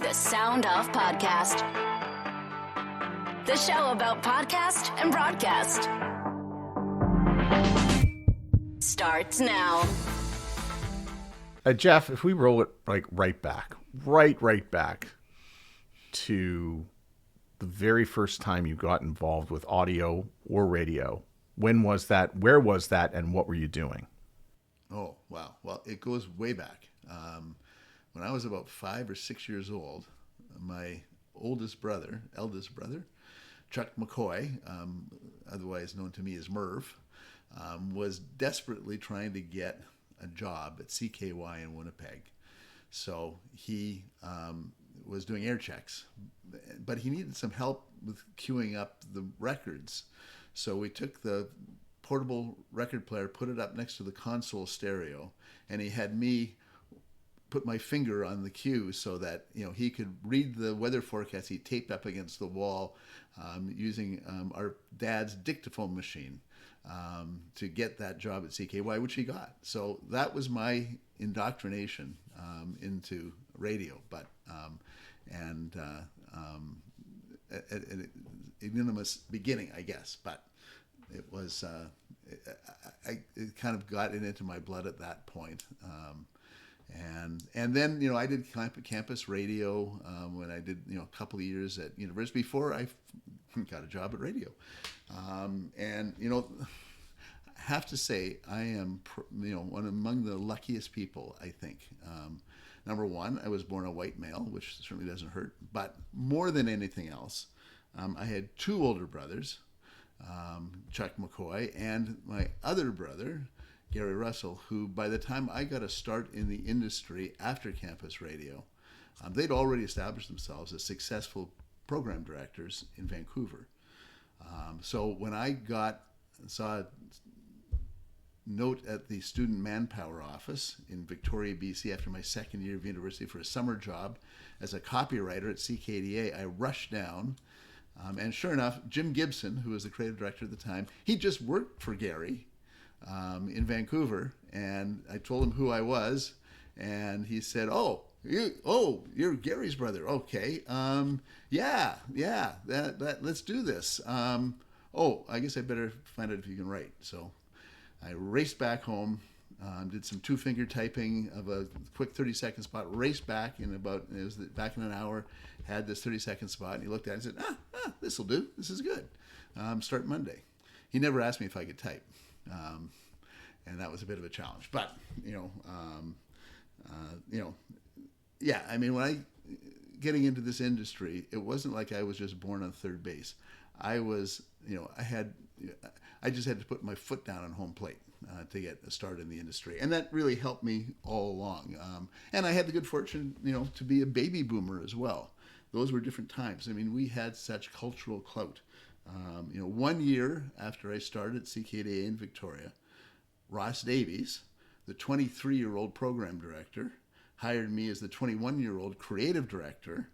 The Sound Off Podcast. The show about podcast and broadcast. Starts now. Jeff, if we roll it like right back to the very first time you got involved with audio or radio, when was that? Where was that? And what were you doing? Oh, wow. Well, it goes way back. When I was about 5 or 6 years old, my eldest brother, Chuck McCoy, otherwise known to me as Merv, was desperately trying to get a job at CKY in Winnipeg. So he was doing air checks, but he needed some help with queuing up the records. So we took the portable record player, put it up next to the console stereo, and he had me put my finger on the cue so that he could read the weather forecast. He taped up against the wall using our dad's dictaphone machine to get that job at CKY, which he got. So that was my indoctrination into radio, but an ignominious beginning, I guess. But it was it kind of got into my blood at that point. And then I did campus radio when I did a couple of years at university before I got a job at radio. And I have to say I am one among the luckiest people, I think. Number one, I was born a white male, which certainly doesn't hurt. But more than anything else, I had two older brothers, Chuck McCoy, and my other brother, Gary Russell, who by the time I got a start in the industry after campus radio, they'd already established themselves as successful program directors in Vancouver. So when I saw a note at the student manpower office in Victoria, BC, after my second year of university for a summer job as a copywriter at CKDA, I rushed down. And sure enough, Jim Gibson, who was the creative director at the time, he just worked for Gary in Vancouver, and I told him who I was, and he said, you're Gary's brother. Okay. Yeah, let's do this. I guess I better find out if you can write. So I raced back home, did some two-finger typing of a quick 30-second spot, raced back back in an hour, had this 30-second spot, and he looked at it and said, this will do. This is good. Start Monday. He never asked me if I could type. And that was a bit of a challenge, but when I getting into this industry, it wasn't like I was just born on third base. I was, I just had to put my foot down on home plate to get a start in the industry, and that really helped me all along. And I had the good fortune, to be a baby boomer as well. Those were different times. I mean, we had such cultural clout. 1 year after I started CKDA in Victoria, Ross Davies, the 23-year-old program director, hired me as the 21-year-old creative director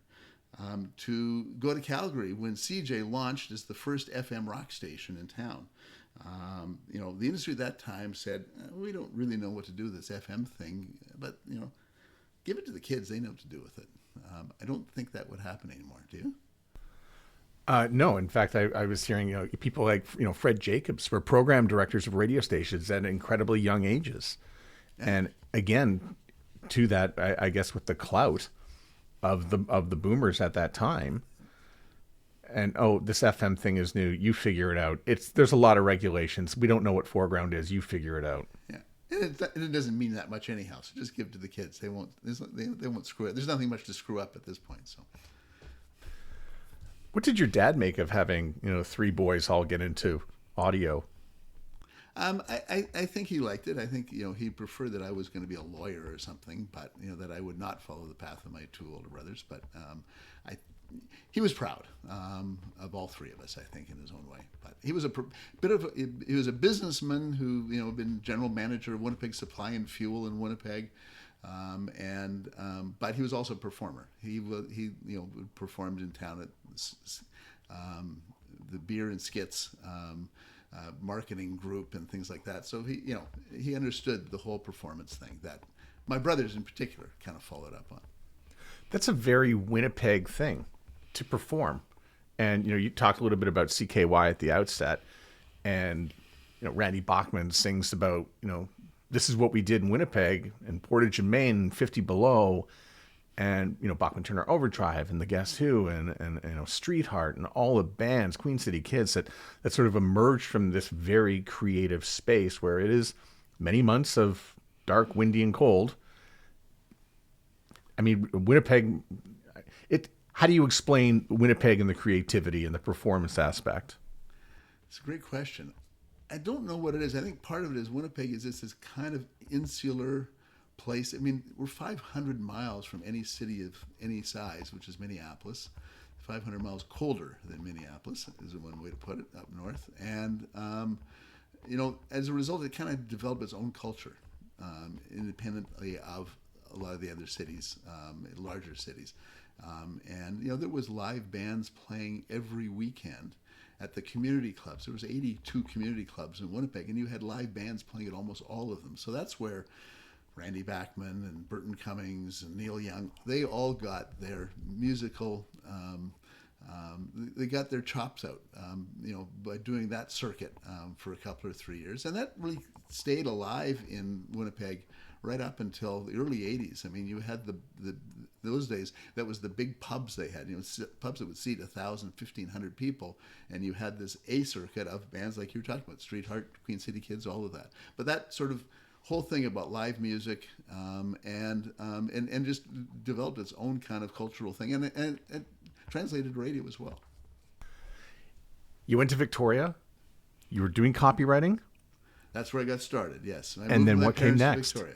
to go to Calgary when CJAY launched as the first FM rock station in town. The industry at that time said, we don't really know what to do with this FM thing, but, give it to the kids. They know what to do with it. I don't think that would happen anymore. Do you? No, in fact, I was hearing people like Fred Jacobs were program directors of radio stations at incredibly young ages, and again, to that, I guess with the clout of the boomers at that time, and this FM thing is new. You figure it out. There's a lot of regulations. We don't know what foreground is. You figure it out. Yeah, and it doesn't mean that much anyhow. So just give it to the kids. They won't screw it. There's nothing much to screw up at this point. So. What did your dad make of having, three boys all get into audio? I think he liked it. I think, he preferred that I was going to be a lawyer or something, but, that I would not follow the path of my two older brothers. But he was proud of all three of us, I think, in his own way. But he was he was a businessman who, had been general manager of Winnipeg Supply and Fuel in Winnipeg. But he was also a performer. He performed in town at the Beer and Skits marketing group and things like that. So he understood the whole performance thing that my brothers in particular kind of followed up on. That's a very Winnipeg thing to perform. And, you talked a little bit about CKY at the outset, and, Randy Bachman sings about, this is what we did in Winnipeg and Portage and Maine, 50 Below, and, Bachman Turner Overdrive and the Guess Who and Street Heart and all the bands, Queen City Kids that sort of emerged from this very creative space where it is many months of dark, windy, and cold. I mean, Winnipeg, how do you explain Winnipeg and the creativity and the performance aspect? It's a great question. I don't know what it is. I think part of it is Winnipeg is this kind of insular place. I mean, we're 500 miles from any city of any size, which is Minneapolis. 500 miles colder than Minneapolis is one way to put it, up north. And, as a result, it kind of developed its own culture, independently of a lot of the other cities, larger cities. There was live bands playing every weekend at the community clubs. There was 82 community clubs in Winnipeg, and you had live bands playing at almost all of them. So that's where Randy Bachman and Burton Cummings and Neil Young, they all got their musical, they got their chops out, by doing that circuit for a couple or 3 years. And that really stayed alive in Winnipeg right up until the early 80s. I mean, you had those days, that was the big pubs they had, pubs that would seat 1,000, 1,500 people. And you had this A circuit of bands like you were talking about, Street Heart, Queen City Kids, all of that. But that sort of whole thing about live music and just developed its own kind of cultural thing and translated to radio as well. You went to Victoria. You were doing copywriting. That's where I got started. Yes. And then what came next? Victoria.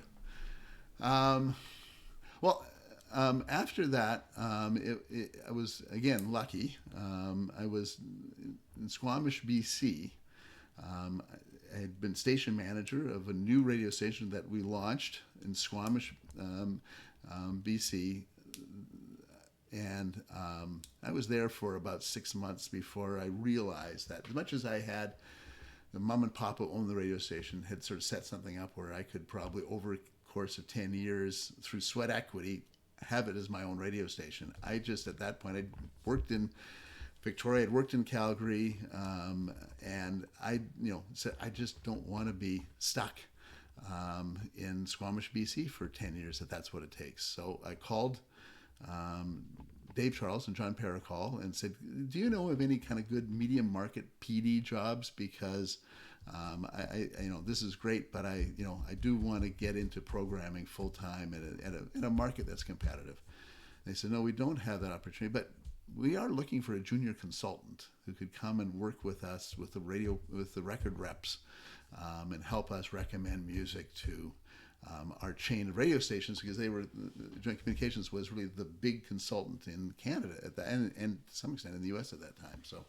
After that, I was again lucky. I was in Squamish, BC. I had been station manager of a new radio station that we launched in Squamish, BC. And I was there for about 6 months before I realized that as much as I had the mom and pop who owned the radio station had sort of set something up where I could probably over a course of 10 years through sweat equity have it as my own radio station. I just, at that point, I'd worked in Victoria, I'd worked in Calgary, and I said, I just don't want to be stuck in Squamish, BC for 10 years if that's what it takes. So I called Dave Charles and John Paracol and said, do you know of any kind of good medium market PD jobs? Because I this is great, but I do want to get into programming full time in a market that's competitive. They said, no, we don't have that opportunity, but we are looking for a junior consultant who could come and work with us with the record reps and help us recommend music to our chain of radio stations, because Joint Communications was really the big consultant in Canada at that, and to some extent in the U.S. at that time. So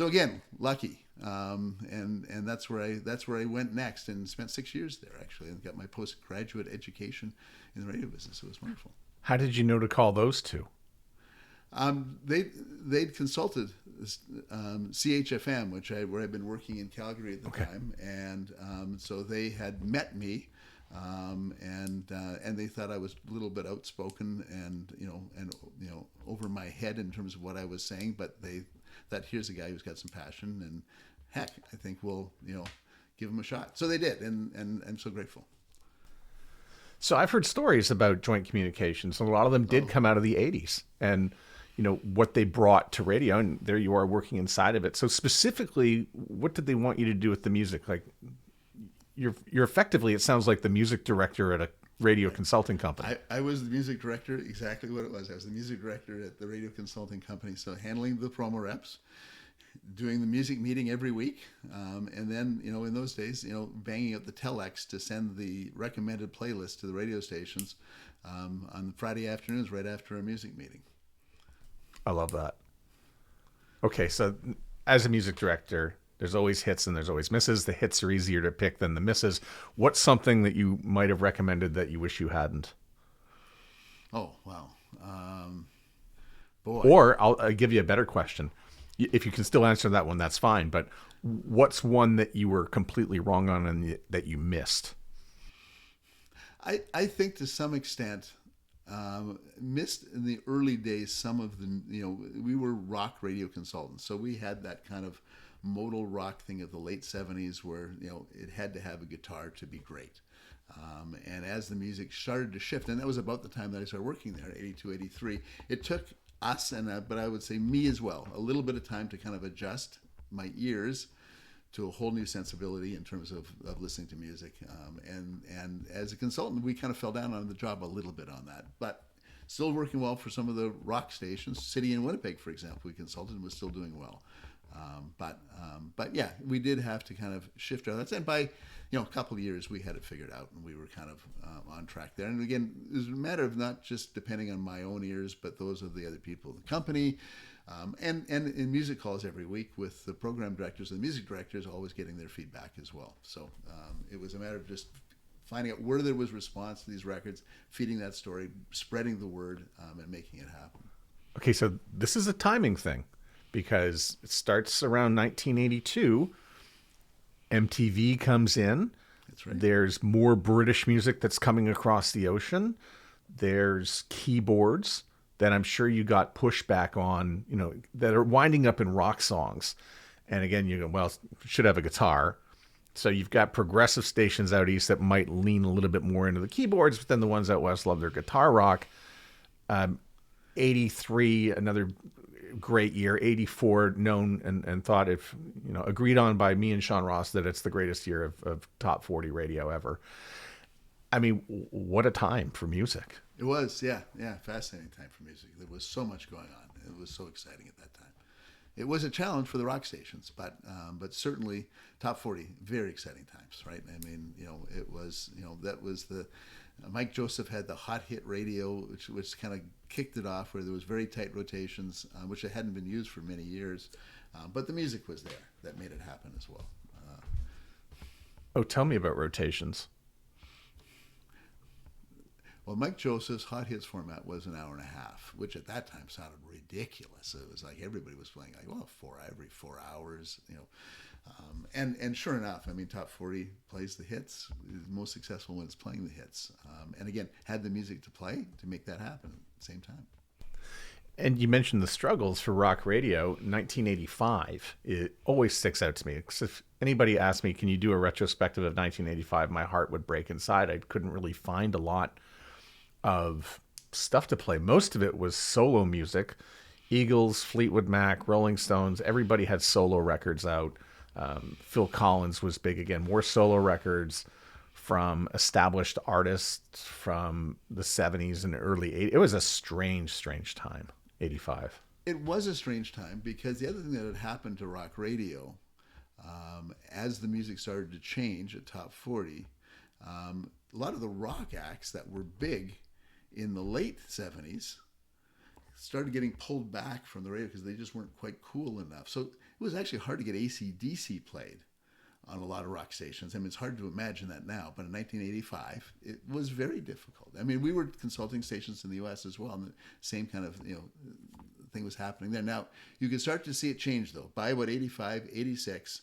again, lucky, and that's where I went next and spent 6 years there actually, and got my postgraduate education in the radio business. It was wonderful. How did you know to call those two? They'd consulted CHFM, where I'd been working in Calgary at the time, and so they had met me. And they thought I was a little bit outspoken and over my head in terms of what I was saying, but they thought, here's a guy who's got some passion, and heck, I think we'll give him a shot. So they did, and I'm so grateful. So I've heard stories about Joint Communications, and a lot of them did come out of the 80s, and what they brought to radio, and there you are working inside of it. So specifically, what did they want you to do with the music? Like, You're effectively, it sounds like, the music director at a radio consulting company. I was the music director, exactly what it was. I was the music director at the radio consulting company, so handling the promo reps, doing the music meeting every week, and then, in those days, banging out the telex to send the recommended playlist to the radio stations on Friday afternoons right after a music meeting. I love that. Okay, so as a music director, there's always hits and there's always misses. The hits are easier to pick than the misses. What's something that you might have recommended that you wish you hadn't? Oh, wow. Boy. Or I'll give you a better question. If you can still answer that one, that's fine. But what's one that you were completely wrong on and that you missed? I think to some extent, missed in the early days some of the, we were rock radio consultants. So we had that kind of modal rock thing of the late 70s where, it had to have a guitar to be great. And as the music started to shift, and that was about the time that I started working there, 82, 83, it took us, but I would say me as well, a little bit of time to kind of adjust my ears to a whole new sensibility in terms of listening to music. And as a consultant, we kind of fell down on the job a little bit on that, but still working well for some of the rock stations. City in Winnipeg, for example, we consulted and was still doing well. But yeah, we did have to kind of shift our, and by, a couple of years we had it figured out and we were kind of on track there. And again, it was a matter of not just depending on my own ears, but those of the other people in the company. And in music calls every week with the program directors and the music directors always getting their feedback as well. So it was a matter of just finding out where there was response to these records, feeding that story, spreading the word, and making it happen. Okay, so this is a timing thing because it starts around 1982. MTV comes in. That's right. There's more British music that's coming across the ocean. There's keyboards that I'm sure you got pushback on, that are winding up in rock songs. And again, should have a guitar. So you've got progressive stations out east that might lean a little bit more into the keyboards, but then the ones out west love their guitar rock. 83, another great year. 84, known and thought agreed on by me and Sean Ross that it's the greatest year of top 40 radio ever. I mean, what a time for music. It was, yeah, fascinating time for music. There was so much going on. It was so exciting at that time. It was a challenge for the rock stations, but certainly top 40, very exciting times, right? I mean, it was, that was the, Mike Joseph had the hot hit radio, which kind of kicked it off, where there was very tight rotations, which hadn't been used for many years, but the music was there that made it happen as well. Tell me about rotations. Well, Mike Joseph's Hot Hits format was an hour and a half, which at that time sounded ridiculous. It was like everybody was playing every 4 hours, and sure enough, I mean, Top 40 plays the hits. It's most successful when it's playing the hits. And again, had the music to play to make that happen at the same time. And you mentioned the struggles for rock radio. 1985, it always sticks out to me. If anybody asked me, can you do a retrospective of 1985, my heart would break inside. I couldn't really find a lot of stuff to play. Most of it was solo music. Eagles, Fleetwood Mac, Rolling Stones, everybody had solo records out. Phil Collins was big again. More solo records from established artists from the 70s and early 80s. It was a strange time, 85. It was a strange time because the other thing that had happened to rock radio, as the music started to change at Top 40, a lot of the rock acts that were big in the late 70s started getting pulled back from the radio because they just weren't quite cool enough. So it was actually hard to get AC/DC played on a lot of rock stations. I mean, it's hard to imagine that now, but in 1985, it was very difficult. I mean, we were consulting stations in the U.S. as well, and the same kind of thing was happening there. Now, you can start to see it change, though. By about 85, 86,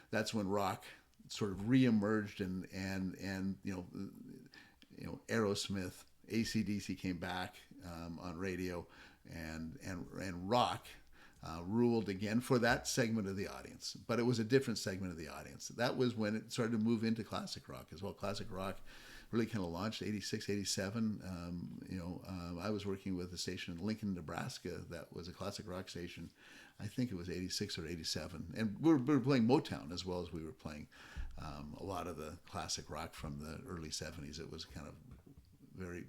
that's when rock sort of reemerged, and Aerosmith, AC/DC came back on radio, and rock ruled again for that segment of the audience. But it was a different segment of the audience. That was when it started to move into classic rock as well. Classic rock really kind of launched 86, 87. I was working with a station in Lincoln, Nebraska that was a classic rock station. I think it was 86 or 87. And we were playing Motown as well as we were playing a lot of the classic rock from the early 70s. It was kind of very,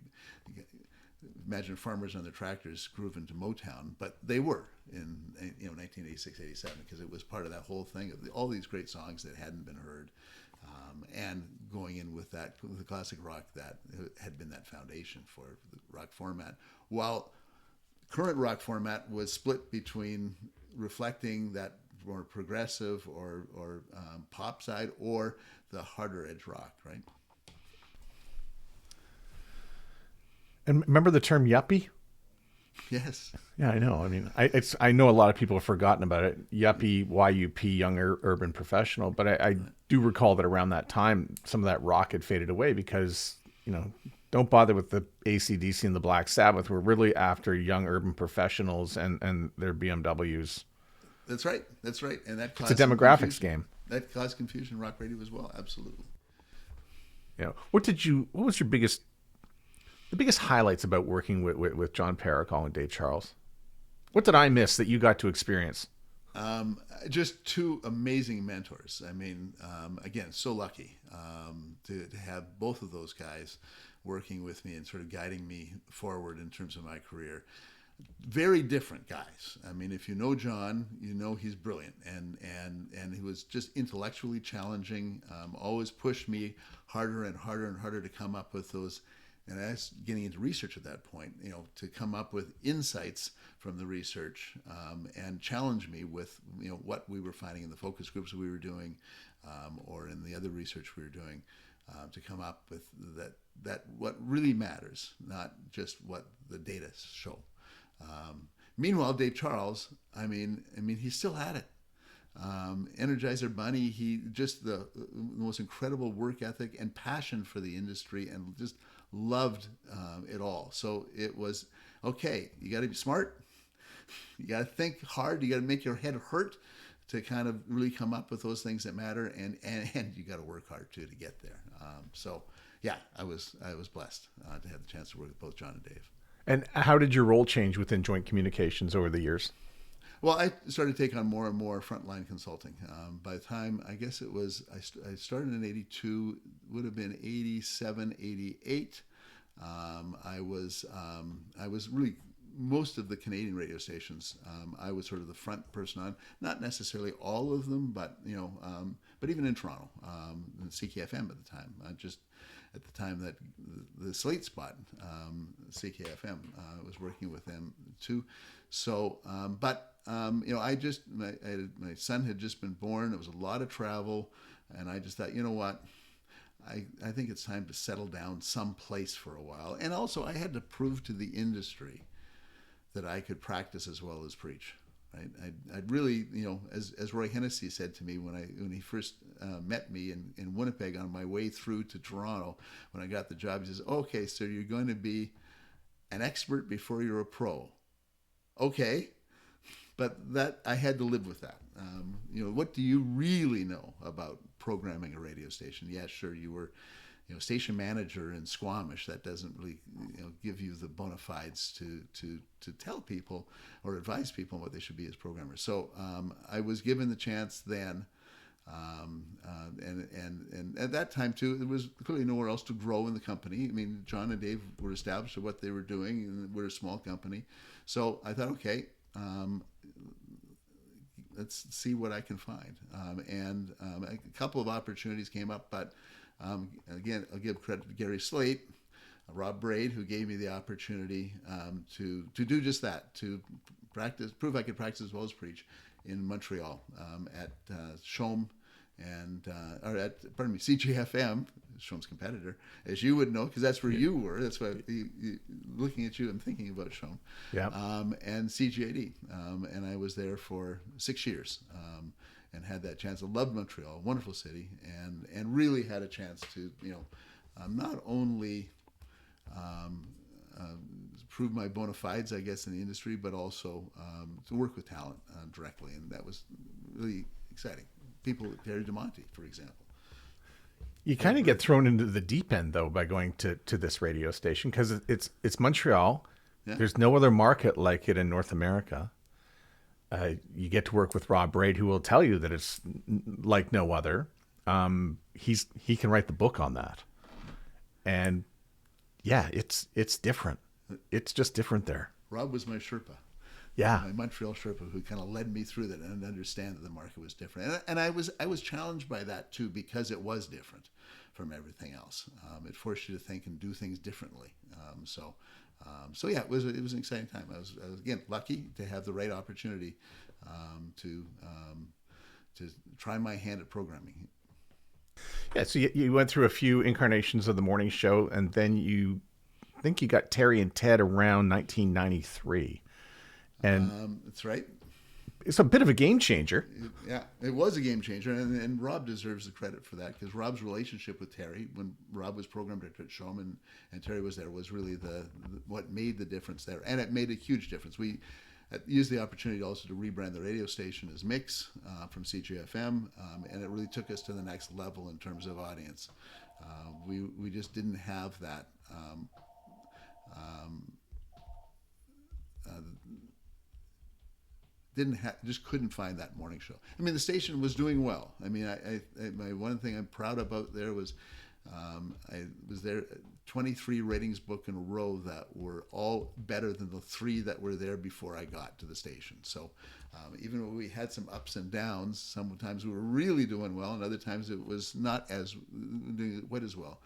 imagine farmers on their tractors grooving to Motown, but they were in 1986, 87, because it was part of that whole thing of all these great songs that hadn't been heard, and going in with the classic rock that had been that foundation for the rock format. While current rock format was split between reflecting that more progressive or pop side or the harder edge rock, right? And remember the term yuppie? Yes. Yeah, I know. I mean, I know a lot of people have forgotten about it. Yuppie, YUP, younger urban professional. But I do recall that around that time, some of that rock had faded away because, don't bother with the AC/DC and the Black Sabbath. We're really after young urban professionals and their BMWs. That's right. That's right. And that It's a demographics game. That caused confusion in rock radio as well. Absolutely. What was your biggest highlights about working with John Paracol and Dave Charles? What did I miss that you got to experience? Just two amazing mentors. I mean, again, so lucky to have both of those guys working with me and sort of guiding me forward in terms of my career. Very different guys. I mean, if you know John, you know he's brilliant, and he was just intellectually challenging. Always pushed me harder and harder and harder to come up with those. And I was getting into research at that point, to come up with insights from the research and challenge me with, what we were finding in the focus groups we were doing or in the other research we were doing to come up with that what really matters, not just what the data show. Meanwhile, Dave Charles, I mean, he's still at it. Energizer Bunny, he just the most incredible work ethic and passion for the industry, and just loved it all. So it was, okay, you got to be smart, you got to think hard, you got to make your head hurt to kind of really come up with those things that matter, and you got to work hard too to get there. So yeah, I was blessed to have the chance to work with both John and Dave. And how did your role change within Joint Communications over the years? Well, I started to take on more and more frontline consulting. By the time, I guess it was, I started in 82, would have been 87, 88. I was really, most of the Canadian radio stations, I was sort of the front person on, not necessarily all of them, but even in Toronto, in CKFM at the time, just at the time that the Slate spot, CKFM, was working with them too. So, my son had just been born. It was a lot of travel, and I just thought, you know what, I think it's time to settle down someplace for a while. And also, I had to prove to the industry that I could practice as well as preach. Right? I'd really, as Roy Hennessy said to me when he first met me in Winnipeg on my way through to Toronto, when I got the job, he says, "Okay, sir, you're going to be an expert before you're a pro." Okay, but that I had to live with that. What do you really know about programming a radio station? Yeah, sure, you were, station manager in Squamish. That doesn't really, give you the bona fides to tell people or advise people what they should be as programmers. So I was given the chance then, and at that time too, there was clearly nowhere else to grow in the company. I mean, John and Dave were established at what they were doing, and we're a small company. So I thought, okay, let's see what I can find. And a couple of opportunities came up, but again, I'll give credit to Gary Slate, Rob Braid, who gave me the opportunity to do just that, to prove I could practice as well as preach in Montreal at CHOM or at CJFM, CHOM's competitor, as you would know, because that's where you were. That's why looking at you and thinking about CHOM. Yeah. And CJAD, and I was there for 6 years. And had that chance. I loved Montreal, a wonderful city, and really had a chance to, not only prove my bona fides, I guess, in the industry, but also to work with talent directly, and that was really exciting. People like Terry DeMonte, for example. You kind of get thrown into the deep end, though, by going to this radio station, because it's Montreal. Yeah. There's no other market like it in North America. You get to work with Rob Braid, who will tell you that it's like no other. He can write the book on that, and yeah, it's different. It's just different there. Rob was my Sherpa. Yeah, my Montreal Sherpa, who kind of led me through that and understand that the market was different. And I was challenged by that too, because it was different from everything else. It forced you to think and do things differently. So yeah, it was an exciting time. I was again lucky to have the right opportunity to try my hand at programming. Yeah, so you went through a few incarnations of the morning show, and then you think you got Terry and Ted around 1993. And that's right. it's a bit of a game changer. Yeah, it was a game changer, and Rob deserves the credit for that, because Rob's relationship with Terry, when Rob was program director at Showman and Terry was there, was really the what made the difference there, and it made a huge difference. We used the opportunity also to rebrand the radio station as Mix from CJFM, and it really took us to the next level in terms of audience. We just didn't have that. Just couldn't find that morning show. I mean, the station was doing well. I mean, my one thing I'm proud about there was I was there 23 ratings book in a row that were all better than the 3 that were there before I got to the station. So even when we had some ups and downs, sometimes we were really doing well, and other times it was not as doing quite as well.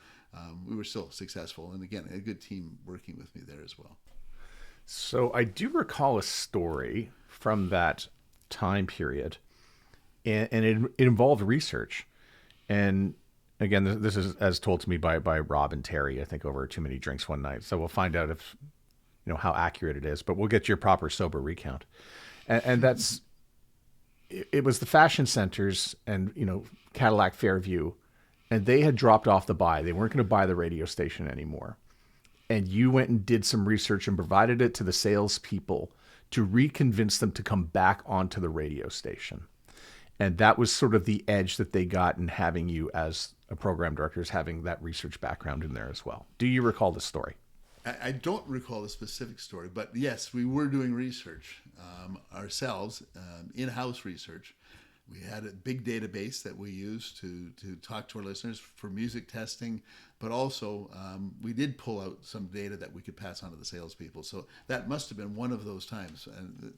We were still successful, and again, a good team working with me there as well. So I do recall a story from that time period, and it involved research. And again, this is as told to me by Rob and Terry, I think over too many drinks one night. So we'll find out if, how accurate it is, but we'll get your proper sober recount. And that's, it was the fashion centers and, Cadillac Fairview, and they had dropped off the buy. They weren't going to buy the radio station anymore. And you went and did some research and provided it to the salespeople to reconvince them to come back onto the radio station. And that was sort of the edge that they got in having you as a program director, is having that research background in there as well. Do you recall the story? I don't recall the specific story, but yes, we were doing research ourselves, in-house research. We had a big database that we used to talk to our listeners for music testing, but also we did pull out some data that we could pass on to the salespeople. So that must have been one of those times.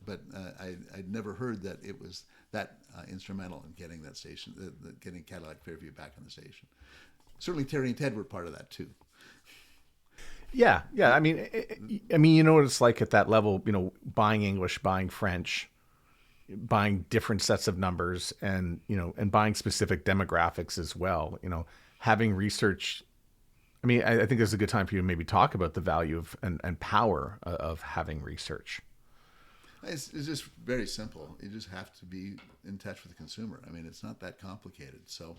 But I'd never heard that it was that instrumental in getting that station, getting Cadillac Fairview back on the station. Certainly Terry and Ted were part of that too. Yeah. I mean, you know what it's like at that level, buying English, buying French, buying different sets of numbers, and and buying specific demographics as well. Having research. I mean, I think this is a good time for you to maybe talk about the value of and power of having research. It's just very simple. You just have to be in touch with the consumer. I mean, it's not that complicated. So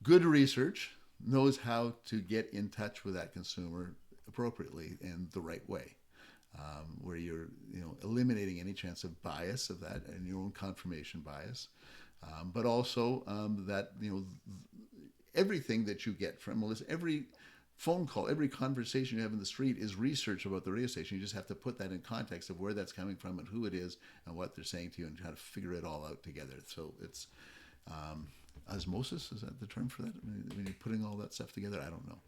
good research knows how to get in touch with that consumer appropriately and the right way. Where you're, eliminating any chance of bias of that and your own confirmation bias, but also that everything that you get from Melissa, every phone call, every conversation you have in the street is research about the radio station. You just have to put that in context of where that's coming from and who it is and what they're saying to you and how to figure it all out together. So it's osmosis, is that the term for that? When you're putting all that stuff together, I don't know.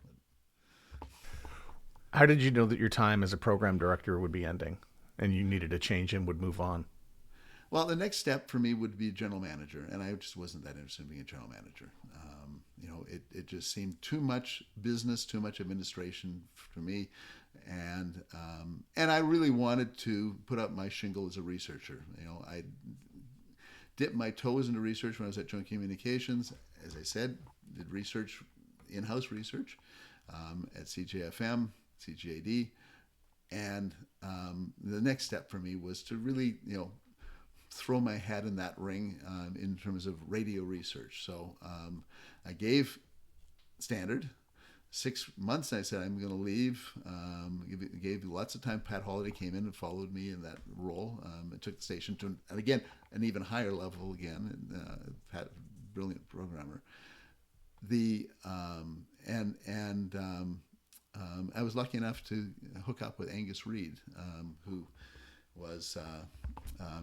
How did you know that your time as a program director would be ending and you needed a change and would move on? Well, the next step for me would be general manager, and I just wasn't that interested in being a general manager. It just seemed too much business, too much administration for me, and I really wanted to put up my shingle as a researcher. I dipped my toes into research when I was at Joint Communications. As I said, did research, in-house research at CJFM, CKDA, and the next step for me was to really, throw my hat in that ring in terms of radio research. So I gave Standard 6 months. I said I'm going to leave. Gave lots of time. Pat Holliday came in and followed me in that role. It took the station to, and again, an even higher level again. And Pat, brilliant programmer. I was lucky enough to hook up with Angus Reid, who was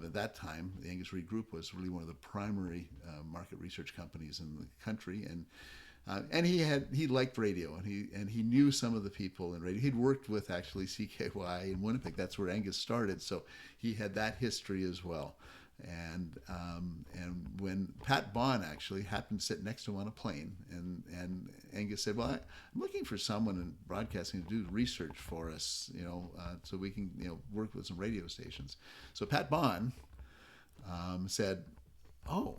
at that time, the Angus Reid Group was really one of the primary market research companies in the country, and he liked radio, and he knew some of the people in radio. He'd worked with actually CKY in Winnipeg. That's where Angus started, so he had that history as well. And when Pat Bond actually happened to sit next to him on a plane, and Angus said, "Well, I'm looking for someone in broadcasting to do research for us, so we can work with some radio stations." So Pat Bond said, "Oh,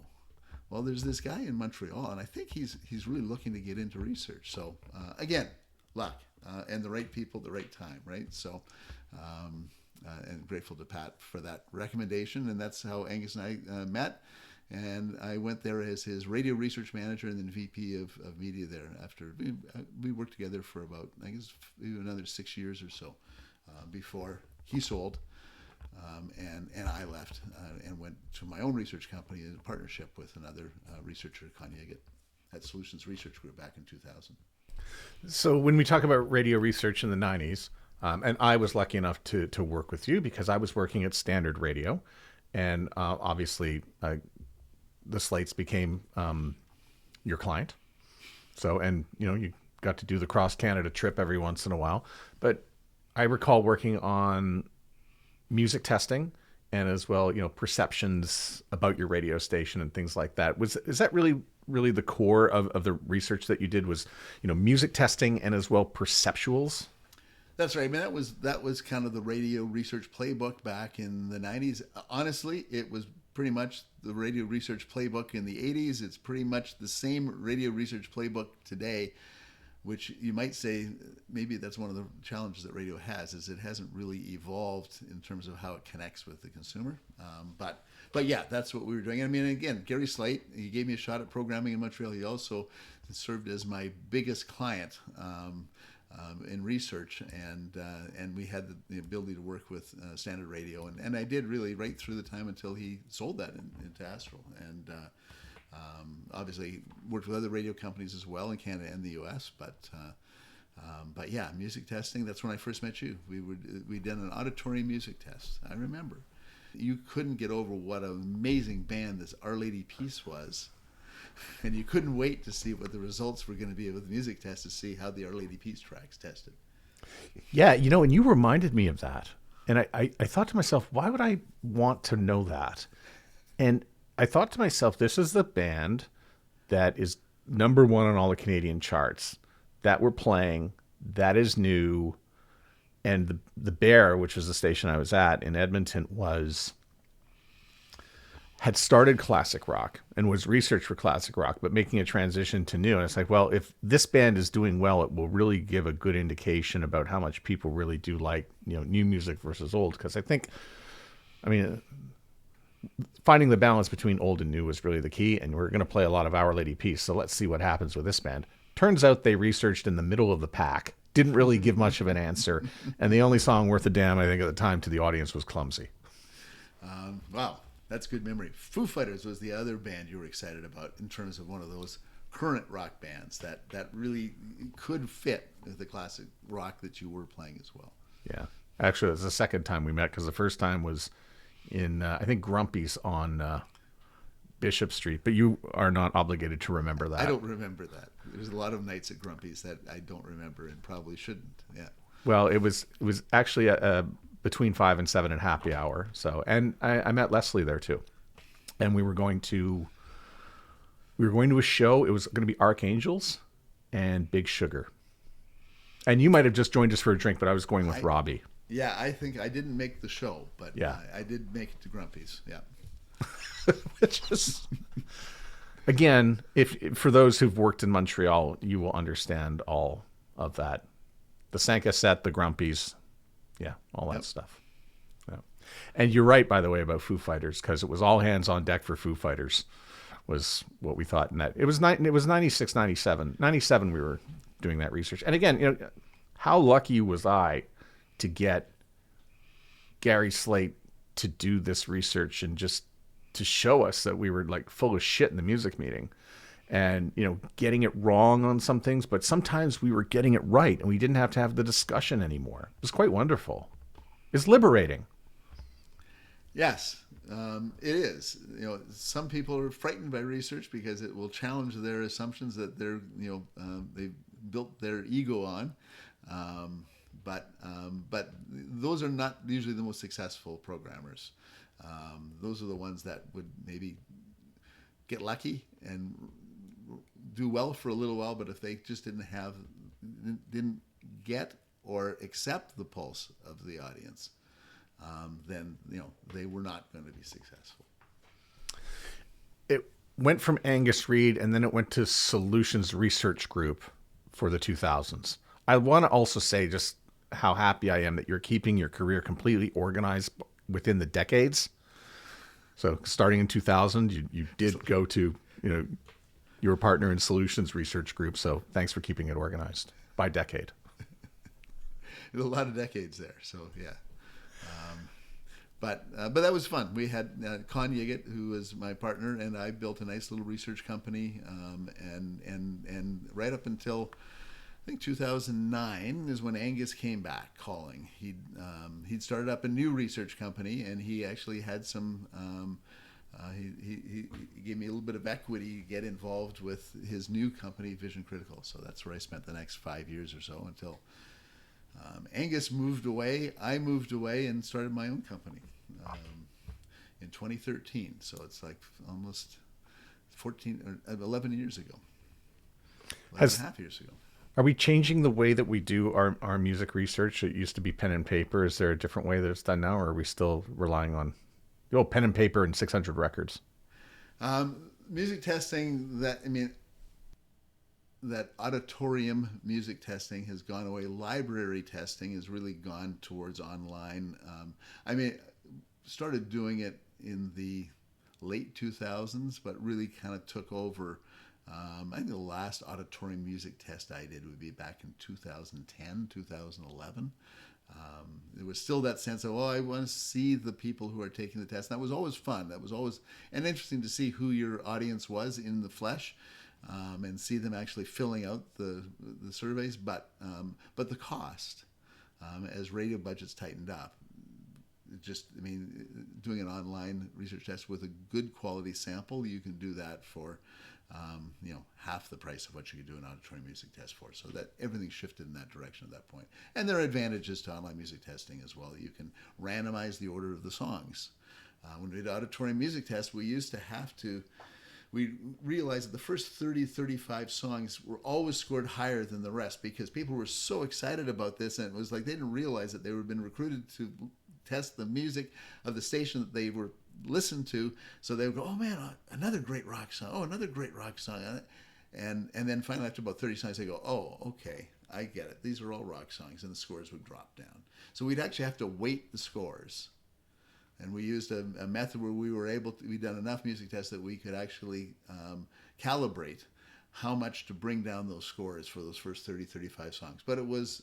well, there's this guy in Montreal, and I think he's really looking to get into research." So again, luck and the right people, at the right time, right? So and grateful to Pat for that recommendation. And that's how Angus and I met. And I went there as his radio research manager and then VP of media there. After we worked together for about, I guess, another 6 years or so before he sold. And I left and went to my own research company in partnership with another researcher, Kanye at Solutions Research Group back in 2000. So when we talk about radio research in the 90s, and I was lucky enough to work with you because I was working at Standard Radio, and obviously the Slates became your client. So, and you got to do the cross Canada trip every once in a while. But I recall working on music testing and as well, perceptions about your radio station and things like that. Is that really the core of the research that you did was, music testing and as well perceptuals? That's right. I mean, that was kind of the radio research playbook back in the 90s. Honestly, it was pretty much the radio research playbook in the 80s. It's pretty much the same radio research playbook today, which you might say maybe that's one of the challenges that radio has, is it hasn't really evolved in terms of how it connects with the consumer. But yeah, that's what we were doing. I mean, again, Gary Slate, he gave me a shot at programming in Montreal. He also served as my biggest client in research, and we had the ability to work with Standard Radio, and I did really right through the time until he sold that into Astral, and obviously worked with other radio companies as well in Canada and the U.S. But yeah, music testing. That's when I first met you. We did an auditorium music test. I remember. You couldn't get over what an amazing band this Our Lady Peace was. And you couldn't wait to see what the results were going to be with the music test to see how the Our Lady Peace tracks tested. Yeah, and you reminded me of that. And I thought to myself, why would I want to know that? And I thought to myself, this is the band that is number one on all the Canadian charts that we're playing, that is new. And the Bear, which was the station I was at in Edmonton, had started classic rock and was research for classic rock, but making a transition to new. And it's like, well, if this band is doing well, it will really give a good indication about how much people really do like, new music versus old. Because finding the balance between old and new was really the key. And we're going to play a lot of Our Lady Peace. So let's see what happens with this band. Turns out they researched in the middle of the pack, didn't really give much of an answer. And the only song worth a damn, I think, at the time to the audience was Clumsy. Wow. That's good memory. Foo Fighters was the other band you were excited about in terms of one of those current rock bands that really could fit the classic rock that you were playing as well. Yeah. Actually, it was the second time we met because the first time was in, I think, Grumpy's on Bishop Street. But you are not obligated to remember that. I don't remember that. There's a lot of nights at Grumpy's that I don't remember and probably shouldn't. Yeah. Well, it was actually between 5 and 7 at happy hour. So, and I met Leslie there too, and we were going to a show. It was going to be Archangels and Big Sugar, and you might have just joined us for a drink, but I was going with Robbie. Yeah, I think I didn't make the show, but yeah, I did make it to Grumpy's. Yeah, which is again, if for those who've worked in Montreal, you will understand all of that. The Sanka set, the Grumpy's. Yeah, all that stuff. Yeah. And you're right, by the way, about Foo Fighters, because it was all hands on deck for Foo Fighters was what we thought. And that it was 96, 97. 97 we were doing that research. And again, how lucky was I to get Gary Slate to do this research and just to show us that we were like full of shit in the music meeting. And, getting it wrong on some things, but sometimes we were getting it right and we didn't have to have the discussion anymore. It was quite wonderful. It's liberating. Yes, it is. Some people are frightened by research because it will challenge their assumptions that they've built their ego on. But those are not usually the most successful programmers. Those are the ones that would maybe get lucky and do well for a little while, but if they just didn't get or accept the pulse of the audience, then they were not going to be successful. It went from Angus Reid, and then it went to Solutions Research Group for the 2000s. I want to also say, just how happy I am that you're keeping your career completely organized within the decades. So starting in 2000, you did go to, you were a partner in Solutions Research Group. So thanks for keeping it organized by decade. There's a lot of decades there. So yeah. But that was fun. We had Con Yiggett, who was my partner, and I built a nice little research company. And right up until I think 2009 is when Angus came back calling. He'd started up a new research company, and he actually had some. He gave me a little bit of equity to get involved with his new company, Vision Critical. So that's where I spent the next 5 years or so until. Angus moved away. I moved away and started my own company in 2013. So it's like almost 14 or 11 years ago. 11 and a half years ago. Are we changing the way that we do our music research? It used to be pen and paper. Is there a different way that it's done now, or are we still relying on pen and paper and 600 records? Music testing, that auditorium music testing has gone away. Library testing has really gone towards online. Started doing it in the late 2000s, but really kind of took over. I think the last auditorium music test I did would be back in 2010, 2011. There was still that sense of, I want to see the people who are taking the test. And that was always fun. That was always and interesting to see who your audience was in the flesh. And see them actually filling out the surveys, but the cost, as radio budgets tightened up, doing an online research test with a good quality sample, you can do that for half the price of what you could do an auditorium music test for. So that everything shifted in that direction at that point. And there are advantages to online music testing as well. You can randomize the order of the songs. When we did auditorium music tests, we used to have to. We realized that the first 30, 35 songs were always scored higher than the rest because people were so excited about this, and it was like they didn't realize that they were been recruited to test the music of the station that they were listened to. So they would go, oh man, another great rock song. Oh, another great rock song. And then finally after about 30 songs, they go, oh, okay, I get it. These are all rock songs, and the scores would drop down. So we'd actually have to weight the scores. And we used a method where we'd done enough music tests that we could actually calibrate how much to bring down those scores for those first 30, 35 songs. But it was,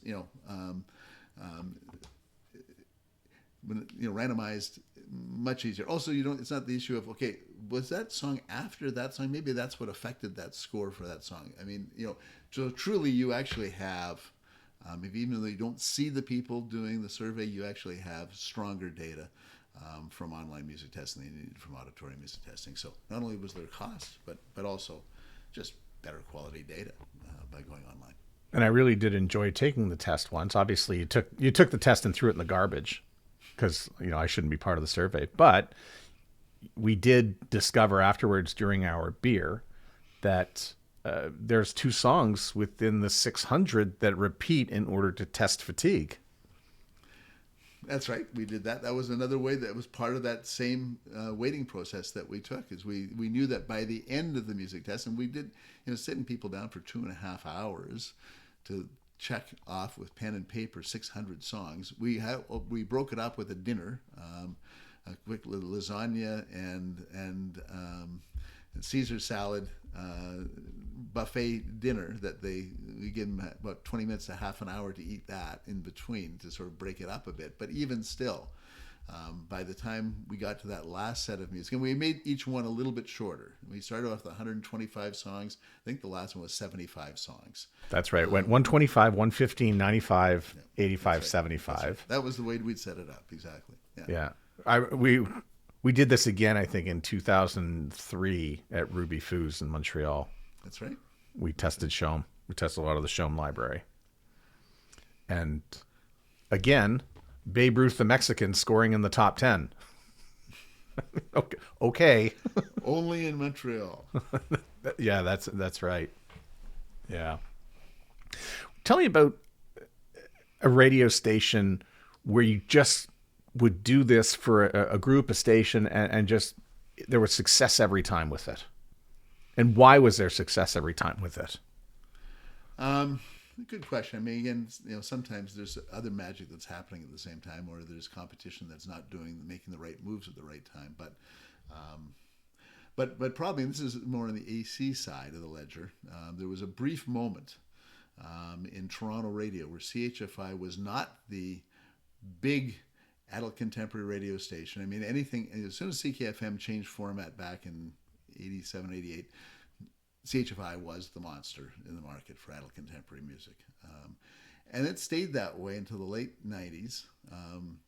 randomized much easier. Also, it's not the issue of, okay, was that song after that song? Maybe that's what affected that score for that song. So truly you actually have, even though you don't see the people doing the survey, you actually have stronger data from online music testing than you needed from auditorium music testing. So not only was there cost, but also just better quality data by going online. And I really did enjoy taking the test once. Obviously, you took the test and threw it in the garbage because I shouldn't be part of the survey. But we did discover afterwards during our beer that there's 2 songs within the 600 that repeat in order to test fatigue. That's right. We did that. That was another way that was part of that same weighting process that we took. Is we knew that by the end of the music test, and we did, sitting people down for 2.5 hours to check off with pen and paper 600 songs. We broke it up with a dinner, a quick little lasagna and Caesar salad buffet dinner that we give them about 20 minutes to half an hour to eat that in between to sort of break it up a bit. But even still, by the time we got to that last set of music, and we made each one a little bit shorter. We started off with 125 songs. I think the last one was 75 songs. That's right. It went 125, 115, 95, 85, right. 75. Right. That was the way we'd set it up. Exactly. Yeah. We did this again, I think, in 2003 at Ruby Foos in Montreal. That's right. We tested Shome. We tested a lot of the Shome library. And again, Babe Ruth, the Mexican, scoring in the top 10. Okay. Only in Montreal. Yeah, that's right. Yeah. Tell me about a radio station where you just would do this for a group, a station, and just there was success every time with it. And why was there success every time with it? Good question. I mean, again, sometimes there's other magic that's happening at the same time, or there's competition that's not making the right moves at the right time. But probably, and this is more on the AC side of the ledger, there was a brief moment in Toronto radio where CHFI was not the big adult contemporary radio station. I mean, anything, as soon as CKFM changed format back in 87, 88, CHFI was the monster in the market for adult contemporary music. And it stayed that way until the late 90s.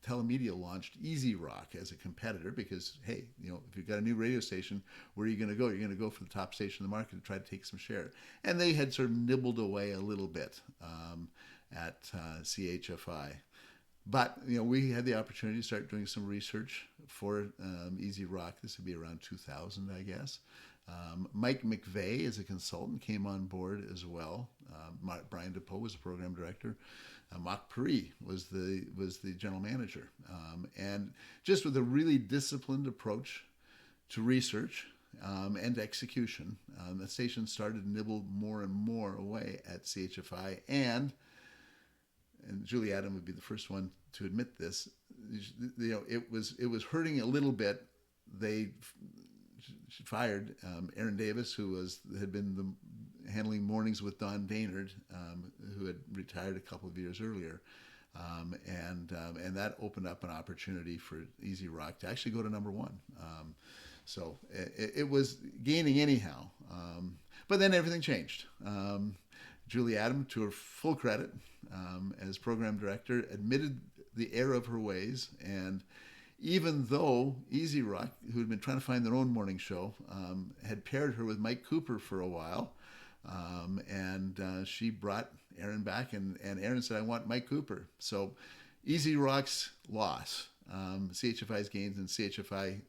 Telemedia launched Easy Rock as a competitor because, hey, if you've got a new radio station, where are you going to go? You're going to go for the top station in the market to try to take some share. And they had sort of nibbled away a little bit at CHFI. But, we had the opportunity to start doing some research for Easy Rock. This would be around 2000, I guess. Mike McVeigh, as a consultant, came on board as well. Brian DePoe was the program director. Marc Paris was the general manager. And just with a really disciplined approach to research and execution, the station started to nibble more and more away at CHFI. And Julie Adam would be the first one to admit this. It was hurting a little bit. They fired Aaron Davis, who had been handling mornings with Don Daynard, who had retired a couple of years earlier, and that opened up an opportunity for Easy Rock to actually go to number one. So it was gaining anyhow, but then everything changed. Julie Adam, to her full credit, as program director, admitted the error of her ways, and even though Easy Rock, who had been trying to find their own morning show, had paired her with Mike Cooper for a while, and she brought Aaron back, and Aaron said, "I want Mike Cooper." So Easy Rock's loss, CHFI's gains, and CHFI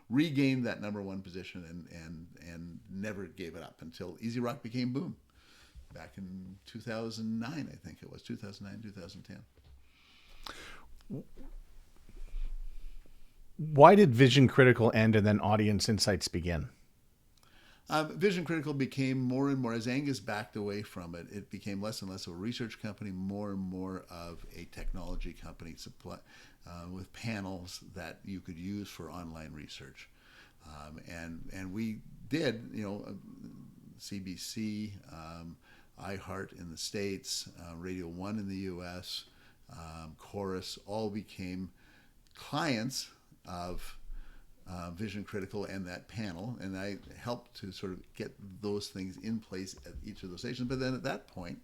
regained that number one position and never gave it up until Easy Rock became boom back in 2009, I think it was, 2009, 2010. Why did Vision Critical end and then Audience Insights begin? Vision Critical became more and more, as Angus backed away from it, it became less and less of a research company, more and more of a technology company with panels that you could use for online research. And we did, CBC, iHeart in the States, Radio 1 in the U.S., Chorus, all became clients of Vision Critical and that panel, and I helped to sort of get those things in place at each of those stations. But then at that point,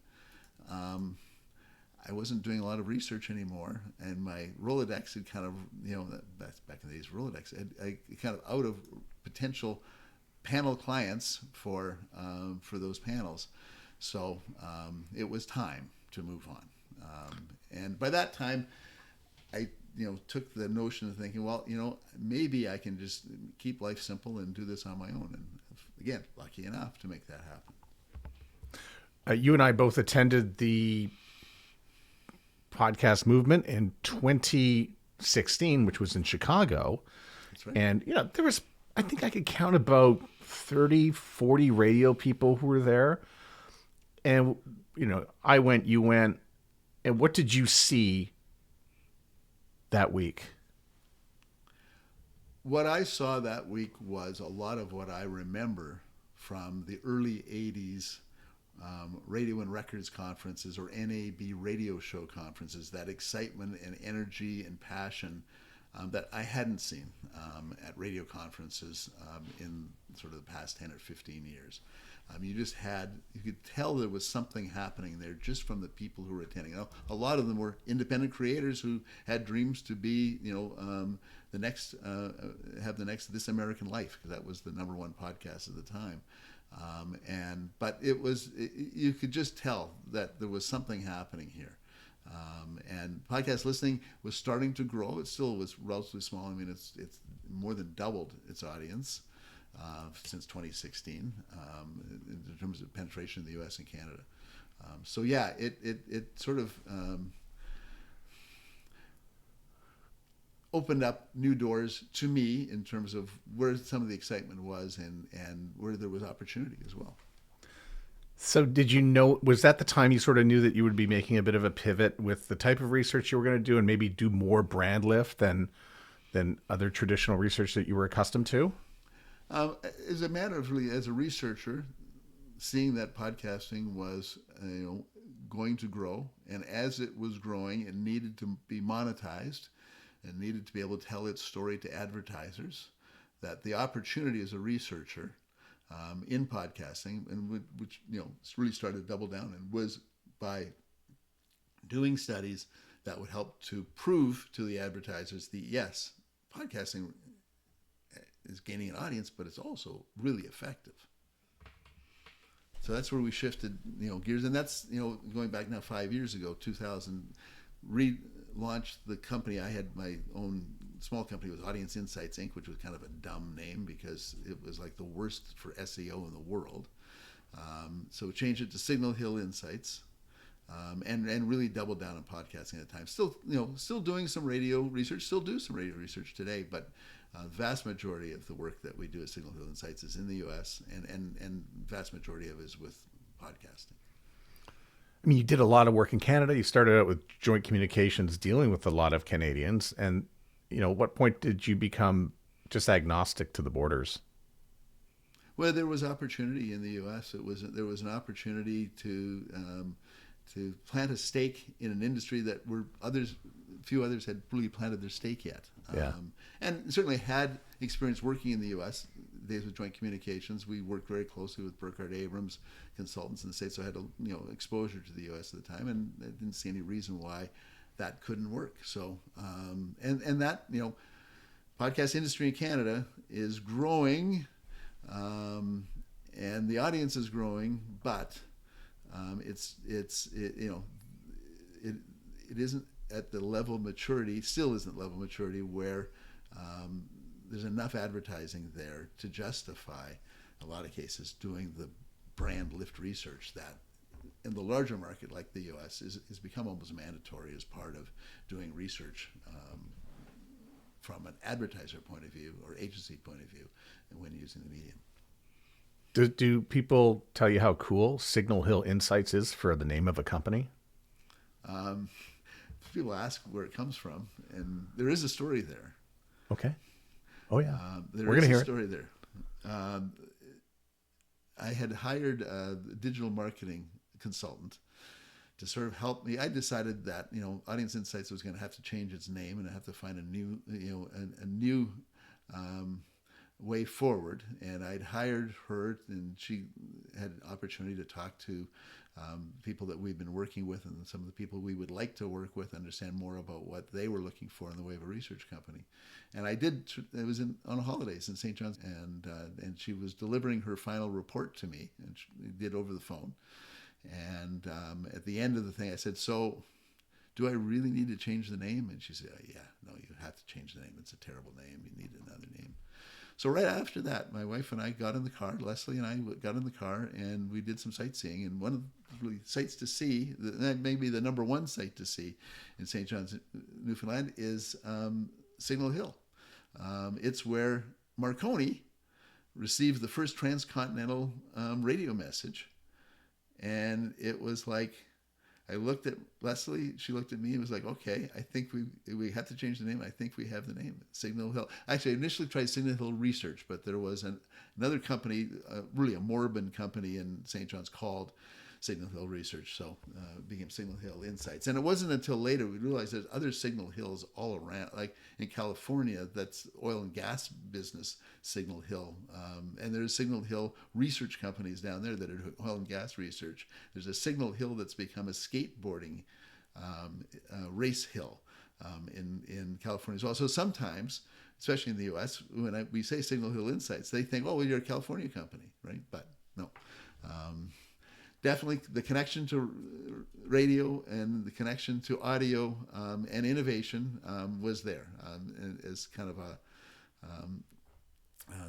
I wasn't doing a lot of research anymore, and my Rolodex had kind of, that's back in the days, Rolodex, I kind of out of potential panel clients for those panels. So it was time to move on. And by that time, I took the notion of thinking, well, maybe I can just keep life simple and do this on my own. And again, lucky enough to make that happen. You and I both attended the podcast movement in 2016, which was in Chicago. That's right. And, there was, I think I could count about 30, 40 radio people who were there. And, I went, you went, and what did you see that week? What I saw that week was a lot of what I remember from the early 80s radio and records conferences, or NAB radio show conferences, that excitement and energy and passion that I hadn't seen at radio conferences in sort of the past 10 or 15 years. You could tell there was something happening there just from the people who were attending. A lot of them were independent creators who had dreams to be, the next This American Life, because that was the number one podcast at the time. But you could just tell that there was something happening here. And podcast listening was starting to grow. It still was relatively small. I mean, it's more than doubled its audience since 2016 in terms of penetration in the U.S. and Canada. So yeah, it sort of opened up new doors to me in terms of where some of the excitement was and where there was opportunity as well. So did you know, was that the time you sort of knew that you would be making a bit of a pivot with the type of research you were going to do and maybe do more brand lift than other traditional research that you were accustomed to? As a matter of really, as a researcher, seeing that podcasting was, going to grow, and as it was growing, it needed to be monetized, and needed to be able to tell its story to advertisers. That the opportunity as a researcher in podcasting, and which really started to double down, and was by doing studies that would help to prove to the advertisers yes, podcasting is gaining an audience, but it's also really effective. So that's where we shifted, gears, and that's going back now 5 years ago, 2000, relaunched the company. I had my own small company, was Audience Insights Inc., which was kind of a dumb name because it was like the worst for SEO in the world. So we changed it to Signal Hill Insights, and really doubled down on podcasting at the time. Still doing some radio research, still do some radio research today, but the vast majority of the work that we do at Signal Hill Insights is in the U.S., and vast majority of it is with podcasting. I mean, you did a lot of work in Canada. You started out with joint communications, dealing with a lot of Canadians. And, at what point did you become just agnostic to the borders? Well, there was opportunity in the U.S. There was an opportunity to plant a stake in an industry that few others had really planted their stake yet. Yeah. And certainly had experience working in the U.S. Days with Joint Communications. We worked very closely with Burkhardt Abrams consultants in the States, so I had exposure to the U.S. at the time, and I didn't see any reason why that couldn't work. So, and that, podcast industry in Canada is growing, and the audience is growing, but it isn't at the level of maturity, still isn't level of maturity where there's enough advertising there to justify, a lot of cases, doing the brand lift research that in the larger market like the U.S. is become almost mandatory as part of doing research from an advertiser point of view or agency point of view when using the medium. Do people tell you how cool Signal Hill Insights is for the name of a company? People ask where it comes from, and there is a story there. Okay. Oh yeah. We're going to hear a story there. I had hired a digital marketing consultant to sort of help me. I decided that Audience Insights was going to have to change its name, and I have to find a new way forward. And I'd hired her, and she had an opportunity to talk to people that we've been working with, and some of the people we would like to work with, understand more about what they were looking for in the way of a research company. And I did. It was on holidays in St. John's, and she was delivering her final report to me, and she did over the phone. And at the end of the thing, I said, "So, do I really need to change the name?" And she said, "Yeah, no, you have to change the name. It's a terrible name. You need another name." So right after that, my wife and I got in the car, Leslie and I got in the car, and we did some sightseeing. And one of the really sights to see, that may be the number one sight to see in St. John's, Newfoundland, is Signal Hill. It's where Marconi received the first transcontinental radio message. And it was like, I looked at Leslie, she looked at me and was like, okay, I think we have to change the name. I think we have the name, Signal Hill. Actually, I initially tried Signal Hill Research, but there was another company, really a moribund company in St. John's called Signal Hill Research, so it became Signal Hill Insights. And it wasn't until later we realized there's other Signal Hills all around, like in California, that's oil and gas business, Signal Hill. And there's Signal Hill research companies down there that are oil and gas research. There's a Signal Hill that's become a skateboarding race hill in California as well. So sometimes, especially in the U.S., when we say Signal Hill Insights, they think, oh, well, you're a California company, right? But no. Definitely the connection to radio and the connection to audio and innovation was there as kind of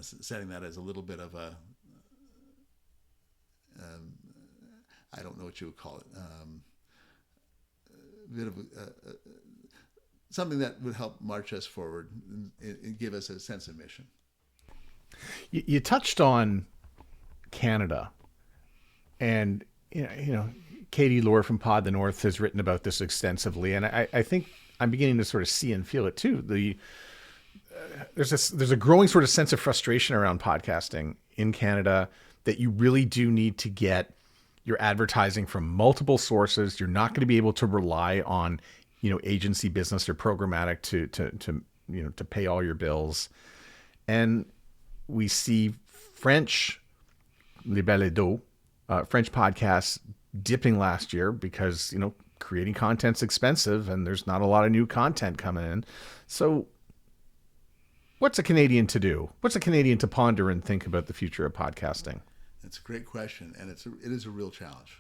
setting that as a little bit of a, I don't know what you would call it, a bit of something that would help march us forward and give us a sense of mission. You touched on Canada. And, Katie Lohr from Pod the North has written about this extensively. And I think I'm beginning to sort of see and feel it too. There's a growing sort of sense of frustration around podcasting in Canada that you really do need to get your advertising from multiple sources. You're not going to be able to rely on, agency business or programmatic to pay all your bills. And we see French French podcasts dipping last year because, creating content's expensive and there's not a lot of new content coming in. So what's a Canadian to do? What's a Canadian to ponder and think about the future of podcasting? That's a great question, and it is a real challenge.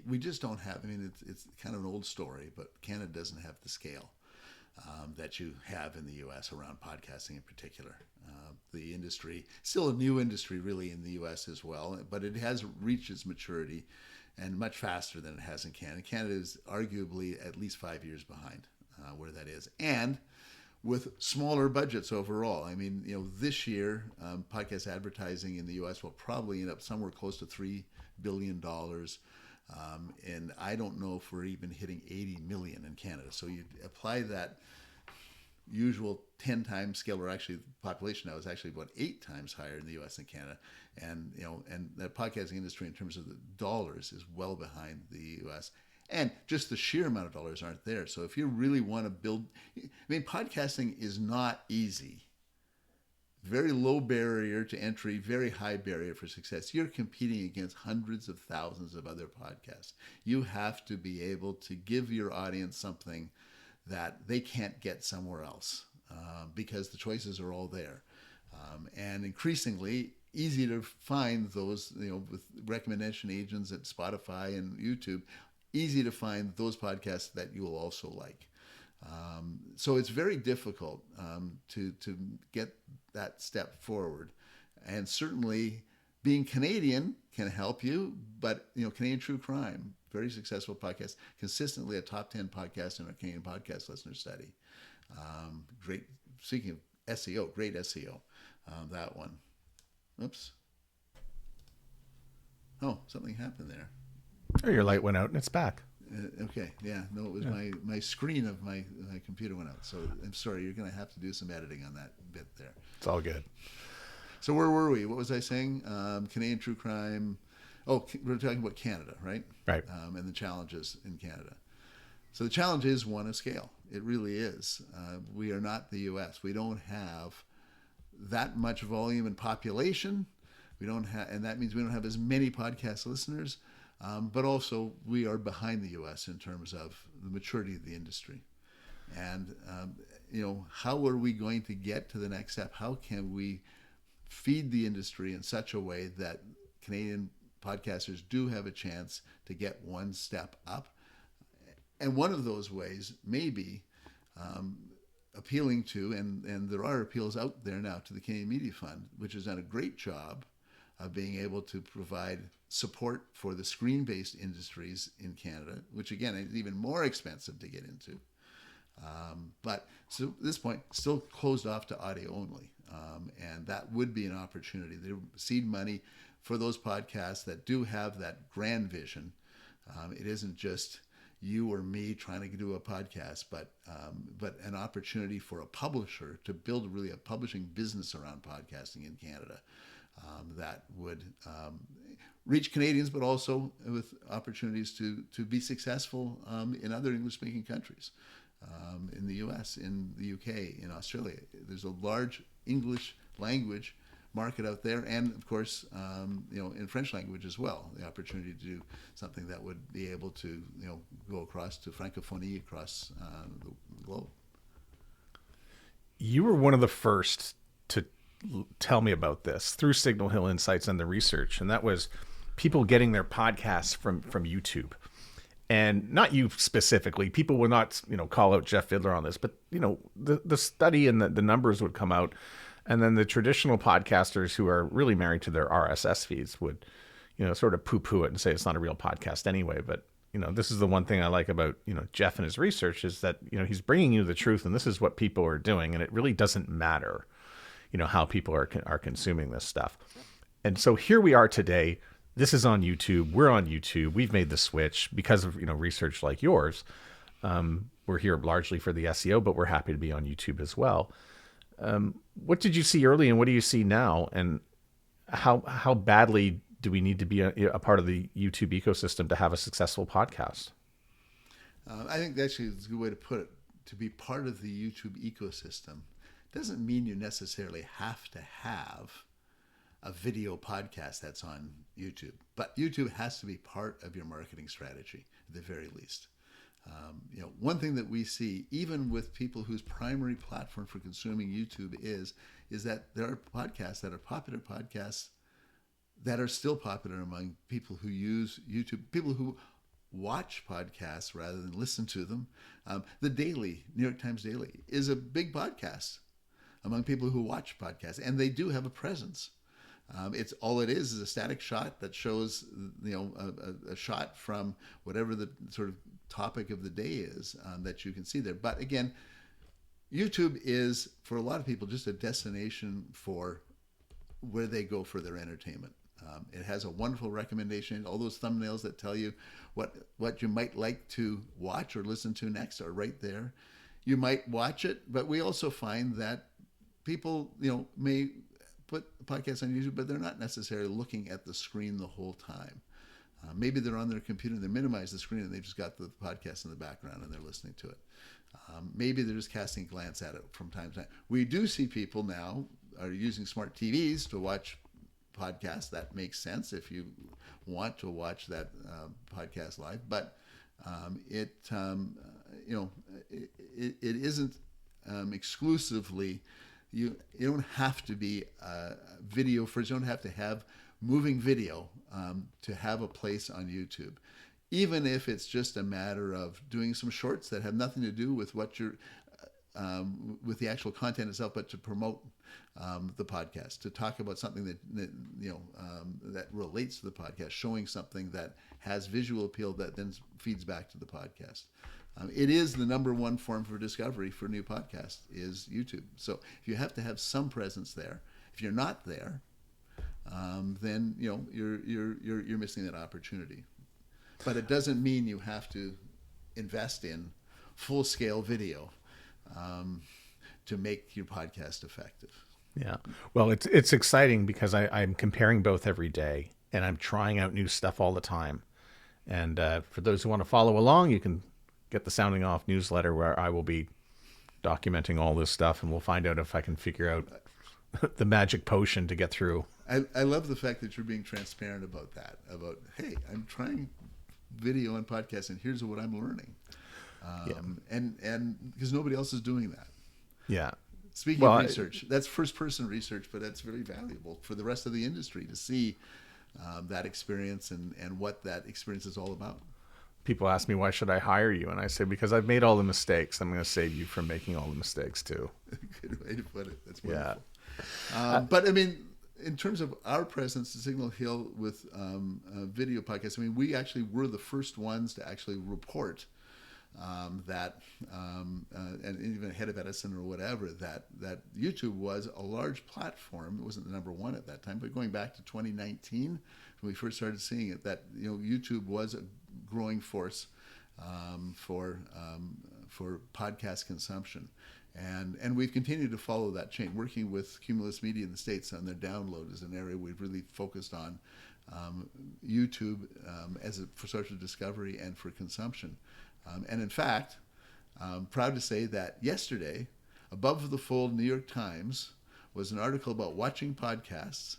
We just don't have. I mean, it's kind of an old story, but Canada doesn't have the scale that you have in the U.S. around podcasting in particular. The industry, still a new industry, really, in the U.S. as well, but it has reached its maturity, and much faster than it has in Canada. Canada is arguably at least 5 years behind where that is, and with smaller budgets overall. I mean, this year, podcast advertising in the U.S. will probably end up somewhere close to $3 billion. And I don't know if we're even hitting 80 million in Canada. So you apply that usual 10 times scale, or actually the population now is actually about 8 times higher in the U.S. than Canada. And, and the podcasting industry in terms of the dollars is well behind the U.S. And just the sheer amount of dollars aren't there. So if you really want to build, podcasting is not easy. Very low barrier to entry, very high barrier for success. You're competing against hundreds of thousands of other podcasts. You have to be able to give your audience something that they can't get somewhere else because the choices are all there. And increasingly easy to find those, with recommendation agents at Spotify and YouTube, easy to find those podcasts that you will also like. So it's very difficult to get that step forward. And certainly being Canadian can help you, but Canadian True Crime, very successful podcast, consistently a top 10 podcast in our Canadian podcast listener study. Great, speaking of SEO, great SEO, that one. Oops. Oh, something happened there. Oh, your light went out and it's back. Okay, yeah, no, it was my screen of my computer went out. So I'm sorry, you're going to have to do some editing on that bit there. It's all good. So where were we? What was I saying? Canadian True Crime. Oh, we're talking about Canada, right? Right. And the challenges in Canada. So the challenge is one of scale. It really is. We are not the U.S. We don't have that much volume and population. We don't have, and that means we don't have as many podcast listeners. But also, we are behind the U.S. in terms of the maturity of the industry. And, how are we going to get to the next step? How can we feed the industry in such a way that Canadian podcasters do have a chance to get one step up? And one of those ways may be appealing to, and there are appeals out there now, to the Canadian Media Fund, which has done a great job of being able to provide support for the screen-based industries in Canada, which again is even more expensive to get into. But so at this point, still closed off to audio only. And that would be an opportunity. They seed money for those podcasts that do have that grand vision. It isn't just you or me trying to do a podcast, but an opportunity for a publisher to build really a publishing business around podcasting in Canada. That would reach Canadians, but also with opportunities to be successful in other English-speaking countries, in the U.S., in the U.K., in Australia. There's a large English language market out there, and of course, in French language as well. The opportunity to do something that would be able to, go across to francophonie across the globe. You were one of the first to tell me about this through Signal Hill Insights and the research, and that was people getting their podcasts from YouTube. And not you specifically. People would not, call out Jeff Vidler on this, but the study and the numbers would come out, and then the traditional podcasters who are really married to their RSS feeds would, sort of poo-poo it and say it's not a real podcast anyway. But this is the one thing I like about Jeff and his research is that he's bringing you the truth, and this is what people are doing, and it really doesn't matter, how people are consuming this stuff. And so here we are today. this is on YouTube. We're on YouTube. We've made the switch because of research like yours. We're here largely for the SEO, but we're happy to be on YouTube as well. What did you see early, and what do you see now? And how badly do we need to be a part of the YouTube ecosystem to have a successful podcast? I think actually it's a good way to put it. To be part of the YouTube ecosystem doesn't mean you necessarily have to have a video podcast that's on YouTube. But YouTube has to be part of your marketing strategy at the very least. One thing that we see, even with people whose primary platform for consuming YouTube is that there are podcasts that are popular podcasts that are still popular among people who use YouTube, people who watch podcasts rather than listen to them. The Daily, New York Times Daily, is a big podcast among people who watch podcasts, and they do have a presence. It's all it is a static shot that shows, a shot from whatever the sort of topic of the day is that you can see there. But again, YouTube is, for a lot of people, just a destination for where they go for their entertainment. It has a wonderful recommendation. All those thumbnails that tell you what you might like to watch or listen to next are right there. You might watch it, but we also find that people, may put podcasts on YouTube, but they're not necessarily looking at the screen the whole time. Maybe they're on their computer and they minimize the screen and they've just got the podcast in the background and they're listening to it. Maybe they're just casting a glance at it from time to time. We do see people now are using smart TVs to watch podcasts. That makes sense if you want to watch that podcast live, but it isn't exclusively. You don't have to be video first. You don't have to have moving video to have a place on YouTube, even if it's just a matter of doing some shorts that have nothing to do with what you're with the actual content itself, but to promote the podcast, to talk about something that relates to the podcast, showing something that has visual appeal that then feeds back to the podcast. It is the number one form for discovery for new podcasts is YouTube. So if you have to have some presence there, if you're not there, then you're missing that opportunity. But it doesn't mean you have to invest in full-scale video to make your podcast effective. Yeah. Well, it's exciting because I'm comparing both every day, and I'm trying out new stuff all the time. And for those who want to follow along, you can get the Sounding Off newsletter where I will be documenting all this stuff, and we'll find out if I can figure out the magic potion to get through. I love the fact that you're being transparent about that, about, hey, I'm trying video and podcasts, and here's what I'm learning. And because nobody else is doing that. Yeah. Speaking of research, that's first-person research, but that's very valuable for the rest of the industry to see that experience and what that experience is all about. People ask me, why should I hire you? And I say, because I've made all the mistakes. I'm going to save you from making all the mistakes too. Good way to put it. That's wonderful. Yeah. But I mean, in terms of our presence at Signal Hill with video podcasts, I mean, we actually were the first ones to actually report that, and even ahead of Edison or whatever, that YouTube was a large platform. It wasn't the number one at that time, but going back to 2019, when we first started seeing it, that YouTube was a growing force for podcast consumption. And we've continued to follow that chain. Working with Cumulus Media in the States on their download is an area we've really focused on. YouTube for social discovery and for consumption. And in fact, I'm proud to say that yesterday, above the fold New York Times was an article about watching podcasts,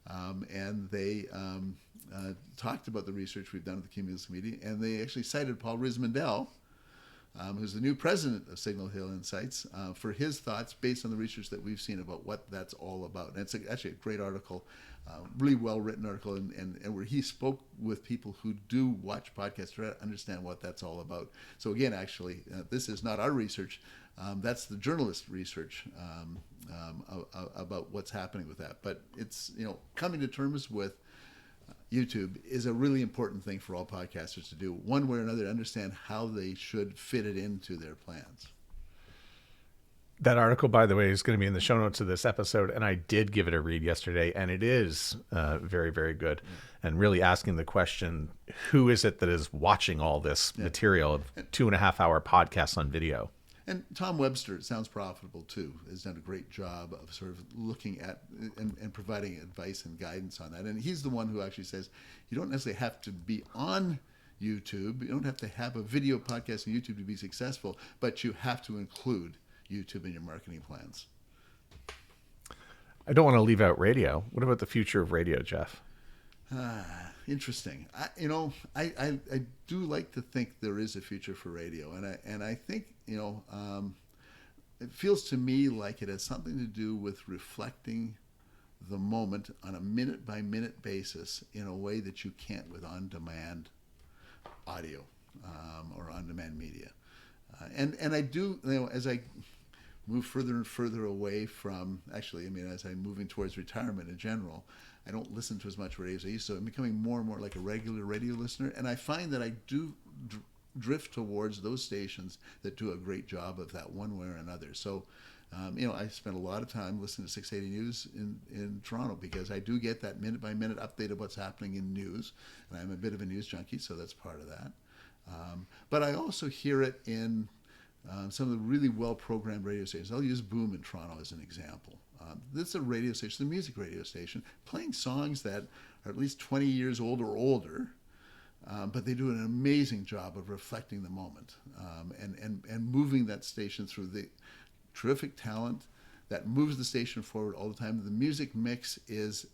and they talked about the research we've done at the Cumulus Media, and they actually cited Paul Riismandel, who's the new president of Signal Hill Insights, for his thoughts based on the research that we've seen about what that's all about. And it's actually a great article, really well-written article, and where he spoke with people who do watch podcasts to try to understand what that's all about. So again, actually, this is not our research. That's the journalist research about what's happening with that. But it's, coming to terms with YouTube is a really important thing for all podcasters to do, one way or another, to understand how they should fit it into their plans. That article, by the way, is going to be in the show notes of this episode, and I did give it a read yesterday, and it is very, very good. And really asking the question, who is it that is watching all this material of 2.5-hour podcasts on video? And Tom Webster, it sounds profitable too, has done a great job of sort of looking at and providing advice and guidance on that. And he's the one who actually says you don't necessarily have to be on YouTube. You don't have to have a video podcast on YouTube to be successful, but you have to include YouTube in your marketing plans. I don't want to leave out radio. What about the future of radio, Jeff? Interesting. I do like to think there is a future for radio, and I think it feels to me like it has something to do with reflecting the moment on a minute by minute basis in a way that you can't with on demand audio or on demand media. And I do, as I move further and further away from, as I'm moving towards retirement in general, I don't listen to as much radio as I used to. I'm becoming more and more like a regular radio listener, and I find that I do drift towards those stations that do a great job of that one way or another. So, I spend a lot of time listening to 680 News in Toronto because I do get that minute-by-minute update of what's happening in news, and I'm a bit of a news junkie, so that's part of that. But I also hear it in some of the really well-programmed radio stations. I'll use Boom in Toronto as an example. This is a radio station, a music radio station, playing songs that are at least 20 years old or older, but they do an amazing job of reflecting the moment and moving that station through the terrific talent that moves the station forward all the time. The music mix is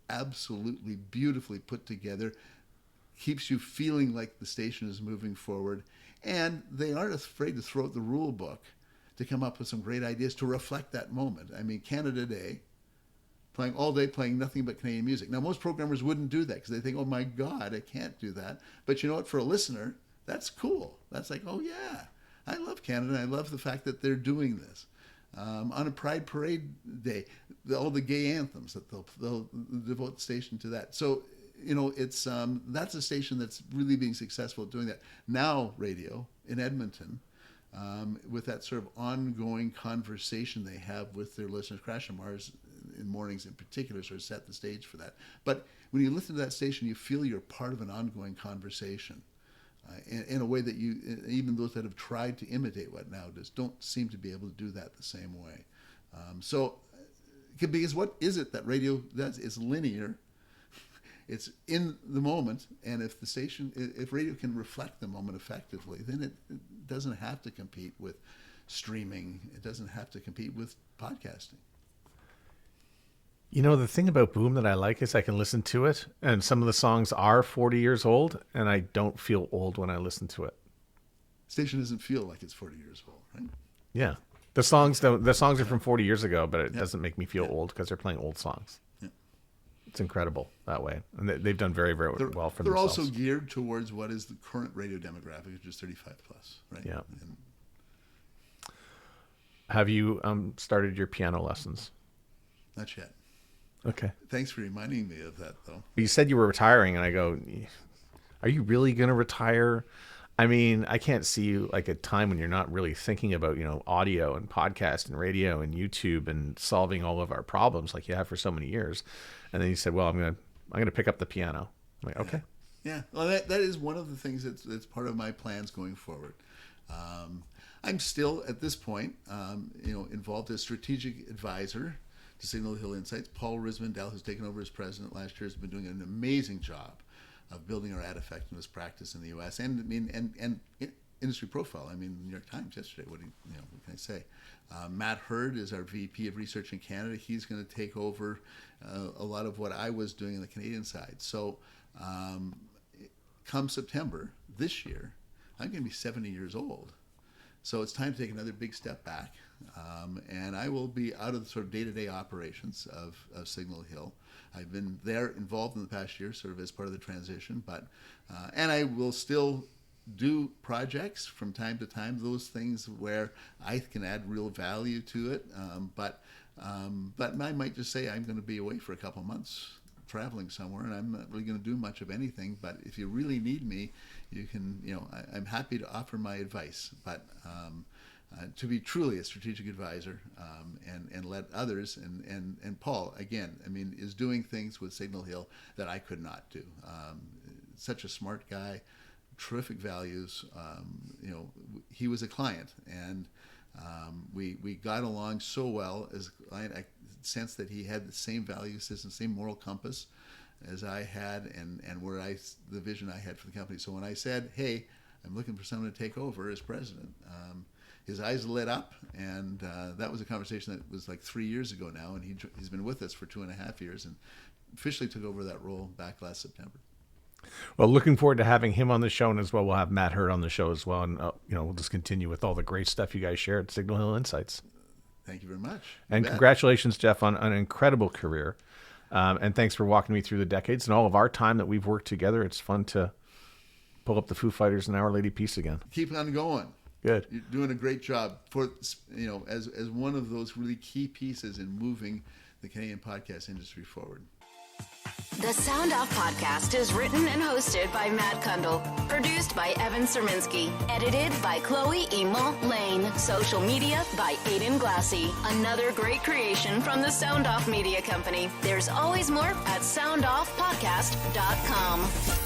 absolutely beautifully put together, keeps you feeling like the station is moving forward, and they aren't afraid to throw out the rule book to come up with some great ideas to reflect that moment. I mean, Canada Day, playing all day, playing nothing but Canadian music. Now, most programmers wouldn't do that because they think, oh my God, I can't do that. But you know what? For a listener, that's cool. That's like, oh yeah, I love Canada. I love the fact that they're doing this. On a Pride Parade Day, all the gay anthems that they'll devote the station to that. So, it's that's a station that's really being successful at doing that. Now, radio in Edmonton, with that sort of ongoing conversation they have with their listeners. Crash and Mars in mornings in particular sort of set the stage for that. But when you listen to that station, you feel you're part of an ongoing conversation in a way that even those that have tried to imitate what now does don't seem to be able to do that the same way. Because what is it that radio does? It's linear. It's in the moment, and if radio can reflect the moment effectively, then it doesn't have to compete with streaming. It doesn't have to compete with podcasting. The thing about Boom that I like is I can listen to it, and some of the songs are 40 years old, and I don't feel old when I listen to it. Station doesn't feel like it's 40 years old, right? Yeah. The songs are from 40 years ago, but it doesn't make me feel old because they're playing old songs. It's incredible that way, and they've done very, very well for themselves. They're also geared towards what is the current radio demographic, which is 35 plus, right? Yeah. Have you started your piano lessons? Not yet. Okay. Thanks for reminding me of that, though. You said you were retiring, and I go, are you really going to retire? I mean, I can't see you like a time when you're not really thinking about, audio and podcast and radio and YouTube and solving all of our problems like you have for so many years. And then you said, well, I'm going to pick up the piano. I'm like, okay. Yeah. Well, that is one of the things that's part of my plans going forward. I'm still at this point, involved as strategic advisor to Signal Hill Insights. Paul Riismandel, who's taken over as president last year, has been doing an amazing job of building our ad effectiveness practice in the U.S. and industry profile. I mean, New York Times yesterday. What can I say? Matt Hurd is our VP of Research in Canada. He's going to take over a lot of what I was doing on the Canadian side. So, come September this year, I'm going to be 70 years old. So it's time to take another big step back, and I will be out of the sort of day-to-day operations of Signal Hill. I've been there involved in the past year, sort of as part of the transition, but and I will still do projects from time to time, those things where I can add real value to it. But I might just say I'm going to be away for a couple months traveling somewhere, and I'm not really going to do much of anything. But if you really need me, you can, I'm happy to offer my advice. But to be truly a strategic advisor, and let others, and Paul, again, I mean, is doing things with Signal Hill that I could not do. Such a smart guy, terrific values. He was a client, and we got along so well as a client. I sensed that he had the same value system, same moral compass as I had, and the vision I had for the company. So when I said, hey, I'm looking for someone to take over as president, his eyes lit up, and that was a conversation that was like 3 years ago now, and he's been with us for 2.5 years and officially took over that role back last September. Well, looking forward to having him on the show, and as well, we'll have Matt Hurd on the show as well, and we'll just continue with all the great stuff you guys share at Signal Hill Insights. Thank you very much. And congratulations, Jeff, on an incredible career, and thanks for walking me through the decades and all of our time that we've worked together. It's fun to pull up the Foo Fighters and Our Lady Peace again. Keep on going. Good. You're doing a great job for as one of those really key pieces in moving the Canadian podcast industry forward. The Sound Off Podcast is written and hosted by Matt Kundle. Produced by Evan Serminski. Edited by Chloe Emo Lane. Social media by Aiden Glassy. Another great creation from the Sound Off Media Company. There's always more at soundoffpodcast.com.